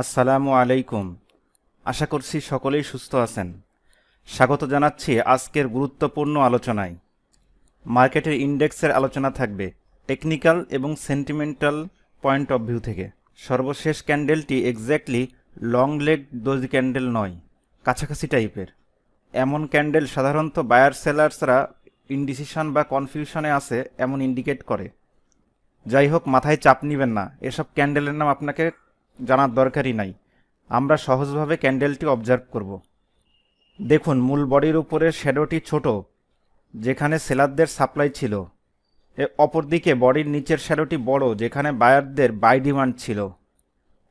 আসসালামু আলাইকুম। আশা করছি সকলেই সুস্থ আছেন। স্বাগত জানাচ্ছি আজকের গুরুত্বপূর্ণ আলোচনায়। মার্কেটের ইন্ডেক্সের আলোচনা থাকবে টেকনিক্যাল এবং সেন্টিমেন্টাল পয়েন্ট অফ ভিউ থেকে। সর্বশেষ ক্যান্ডেলটি exactly long leg doji candle নয়, কাছাকাছি টাইপের। এমন ক্যান্ডেল সাধারণত বায়ার সেলার্সরা ইনডিসিশন বা কনফিউশনে আছে এমন ইন্ডিকেট করে। যাই হোক, মাথায় চাপ নেবেন না, এসব ক্যান্ডেলের নাম আপনাকে জানার দরকারই নাই। আমরা সহজভাবে ক্যান্ডেলটি অবজার্ভ করব। দেখুন, মূল বডির উপরে শ্যাডোটি ছোট, যেখানে সেলারদের সাপ্লাই ছিল। অপরদিকে বডির নিচের শ্যাডোটি বড়, যেখানে বায়ারদের বাই ডিমান্ড ছিল।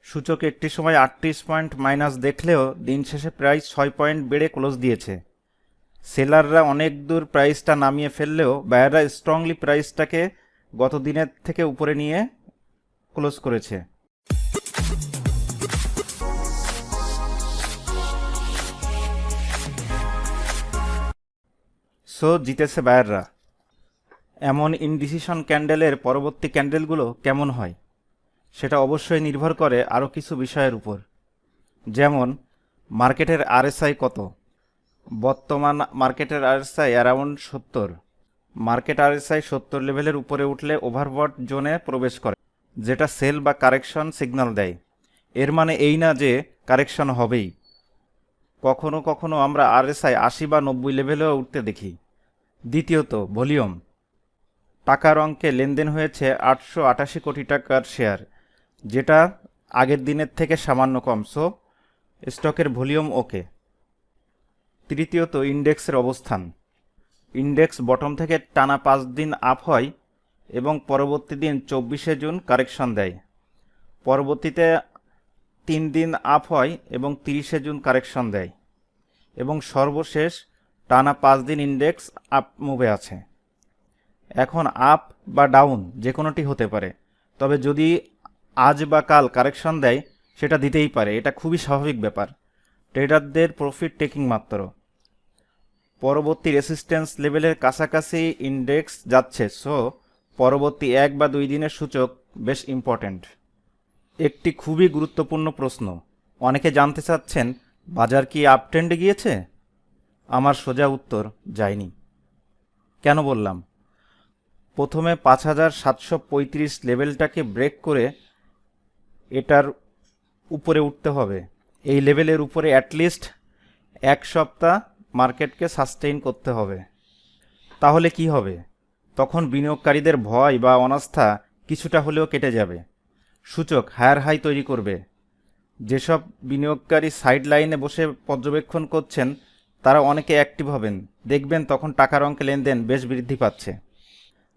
সূচক একটি সময় 38 পয়েন্ট মাইনাস দেখলেও দিন শেষে প্রায় 6 পয়েন্ট বেড়ে ক্লোজ দিয়েছে। সেলাররা অনেক দূর প্রাইসটা নামিয়ে ফেললেও বায়াররা স্ট্রংলি প্রাইসটাকে গত দিনের থেকে উপরে নিয়ে ক্লোজ করেছে। সো জিতেছে বায়াররা। এমন ইনডিসিশন ক্যান্ডেলের পরবর্তী ক্যান্ডেলগুলো কেমন হয় সেটা অবশ্যই নির্ভর করে আরও কিছু বিষয়ের উপর, যেমন মার্কেটের আরএসআই কত। বর্তমান মার্কেটের আরএসআই অ্যারাউন্ড 70। মার্কেট আরএসআই 70 লেভেলের উপরে উঠলে ওভারবট জোনে প্রবেশ করে, যেটা সেল বা কারেকশন সিগন্যাল দেয়। এর মানে এই না যে কারেকশন হবেই। কখনো কখনো আমরা আরএসআই 80 বা 90 লেভেলেও উঠতে দেখি। দ্বিতীয়ত, ভলিউম। টাকার অঙ্কে লেনদেন হয়েছে 888 কোটি টাকার শেয়ার, যেটা আগের দিনের থেকে সামান্য কম। সো স্টকের ভলিউম ওকে। তৃতীয়ত, ইন্ডেক্সের অবস্থান। ইন্ডেক্স বটম থেকে টানা 5 দিন আপ হয় এবং পরবর্তী দিন 24শে জুন কারেকশন দেয়। পরবর্তীতে 3 দিন আপ হয় এবং 30শে জুন কারেকশন দেয়, এবং সর্বশেষ টানা 5 দিন ইন্ডেক্স আপ মুভে আছে। এখন আপ বা ডাউন যে কোনোটি হতে পারে, তবে যদি আজ বা কাল কারেকশন দেয় সেটা দিতেই পারে, এটা খুবই স্বাভাবিক ব্যাপার। ট্রেডারদের প্রফিট টেকিং মাত্র। পরবর্তী রেসিস্ট্যান্স লেভেলের কাছাকাছি ইন্ডেক্স যাচ্ছে, সো পরবর্তী 1 বা 2 দিনের সূচক বেশ ইম্পর্ট্যান্ট। একটি খুবই গুরুত্বপূর্ণ প্রশ্ন, অনেকে জানতে চাচ্ছেন বাজার কি আপ ট্রেন্ডে গিয়েছে? আমার সোজা উত্তর, যায়নি। কেন বললাম? প্রথমে 5735 লেভেলটাকে ব্রেক করে এটার উপরে উঠতে হবে। এই লেভেলের উপরে অ্যাটলিস্ট 1 সপ্তাহ মার্কেটকে সাস্টেইন করতে হবে। তাহলে কি হবে? তখন বিনিয়োগকারীদের ভয় বা অনাস্থা কিছুটা হলেও কেটে যাবে। সূচক হায়ার হাই তৈরি করবে। যেসব বিনিয়োগকারী সাইড লাইনে বসে পর্যবেক্ষণ করছেন তারা অনেকে অ্যাক্টিভ হবেন, দেখবেন তখন টাকার অঙ্কে লেনদেন বেশ বৃদ্ধি পাচ্ছে।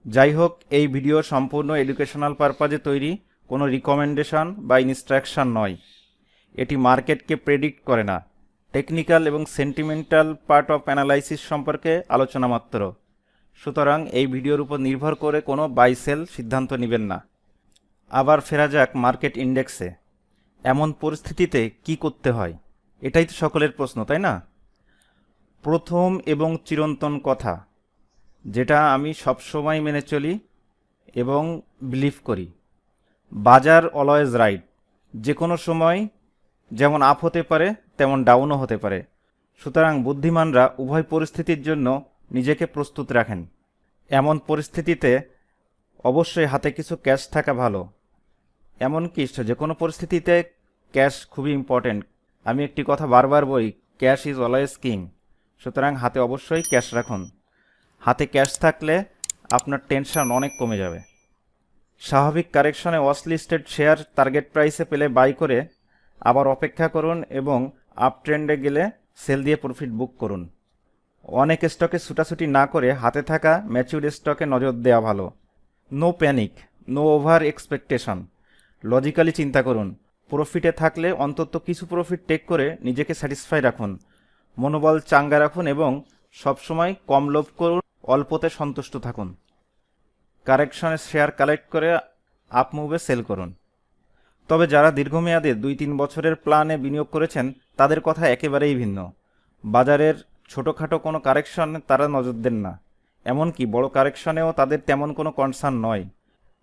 যাই হোক, এই ভিডিও সম্পূর্ণ এডুকেশনাল পারপাজে তৈরি, কোনো রিকমেন্ডেশন বা ইনস্ট্রাকশন নয়। এটি মার্কেটকে প্রেডিক্ট করে না, টেকনিক্যাল এবং সেন্টিমেন্টাল পার্ট অফ অ্যানালাইসিস সম্পর্কে আলোচনা মাত্র। সুতরাং এই ভিডিওর উপর নির্ভর করে কোনো বাই সেল সিদ্ধান্ত নেবেন না। আবার ফেরা যাক মার্কেট ইন্ডেক্সে। এমন পরিস্থিতিতে কি করতে হয়, এটাই তো সকলের প্রশ্ন, তাই না? প্রথম এবং চিরন্তন কথা, যেটা আমি সবসময় মেনে চলি এবং বিলিভ করি, বাজার অলওয়েজ রাইট। যে কোনো সময় যেমন আপ হতে পারে তেমন ডাউনও হতে পারে। সুতরাং বুদ্ধিমানরা উভয় পরিস্থিতির জন্য নিজেকে প্রস্তুত রাখেন। এমন পরিস্থিতিতে অবশ্যই হাতে কিছু ক্যাশ থাকা ভালো। এমনকি যে কোনো পরিস্থিতিতে ক্যাশ খুবই ইম্পর্টেন্ট। আমি একটি কথা বারবার বলি, ক্যাশ ইজ অলওয়েজ কিং। সুতরাং হাতে অবশ্যই ক্যাশ রাখুন। হাতে ক্যাশ থাকলে আপনার টেনশন অনেক কমে যাবে। স্বাভাবিক কারেকশনে ওয়াচ লিস্টেড শেয়ার টার্গেট প্রাইসে পেলে বাই করে আবার অপেক্ষা করুন এবং আপ ট্রেন্ডে গেলে সেল দিয়ে প্রফিট বুক করুন। অনেক স্টকে ছুটাছুটি না করে হাতে থাকা ম্যাচিউর স্টকে নজর দেওয়া ভালো। No panic, no over expectation. Logically চিন্তা করুন। প্রফিটে থাকলে অন্তত কিছু প্রফিট টেক করে নিজেকে স্যাটিসফাই রাখুন। মনোবল চাঙ্গা রাখুন এবং সবসময় কম লোভ করুন, অল্পতে সন্তুষ্ট থাকুন। কারেকশনে শেয়ার কালেক্ট করে আপ মুভে সেল করুন। তবে যারা দীর্ঘমেয়াদে 2-3 বছরের প্ল্যানে বিনিয়োগ করেছেন তাদের কথা একেবারেই ভিন্ন। বাজারের ছোটোখাটো কোনো কারেকশনে তারা নজর দেন না, এমনকি বড় কারেকশনেও তাদের তেমন কোনো কনসার্ন নয়।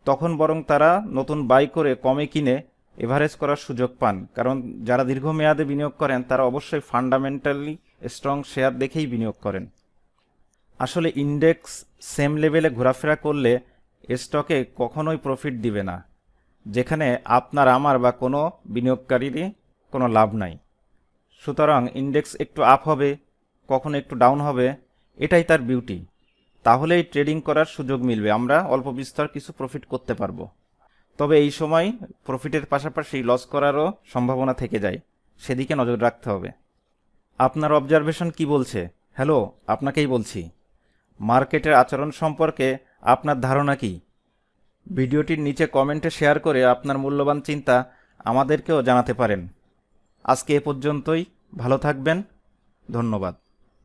তখন বরং তারা নতুন বাই করে কমে কিনে এভারেজ করার সুযোগ পান, কারণ যারা দীর্ঘমেয়াদে বিনিয়োগ করেন তারা অবশ্যই ফান্ডামেন্টালি স্ট্রং শেয়ার দেখেই বিনিয়োগ করেন। আসলে ইন্ডেক্স সেম লেভেলে ঘোরাফেরা করলে স্টকে কখনোই প্রফিট দিবে না, যেখানে আপনার আমার বা কোনো বিনিয়োগকারীরই কোনো লাভ নাই। সুতরাং ইন্ডেক্স একটু আপ হবে, কখনো একটু ডাউন হবে, এটাই তার বিউটি। তাহলেই ট্রেডিং করার সুযোগ মিলবে, আমরা অল্প বিস্তর কিছু প্রফিট করতে পারবো। তবে এই সময় প্রফিটের পাশাপাশি লস করারও সম্ভাবনা থেকে যায়, সেদিকে নজর রাখতে হবে। আপনার অবজারভেশন কি বলছে? হ্যালো, আপনাকেই বলছি। মার্কেটের আচরণ সম্পর্কে আপনার ধারণা কি? ভিডিওটির নিচে কমেন্টে শেয়ার করে আপনার মূল্যবান চিন্তা আমাদেরকেও জানাতে পারেন। আজকে এ পর্যন্তই। ভালো থাকবেন। ধন্যবাদ।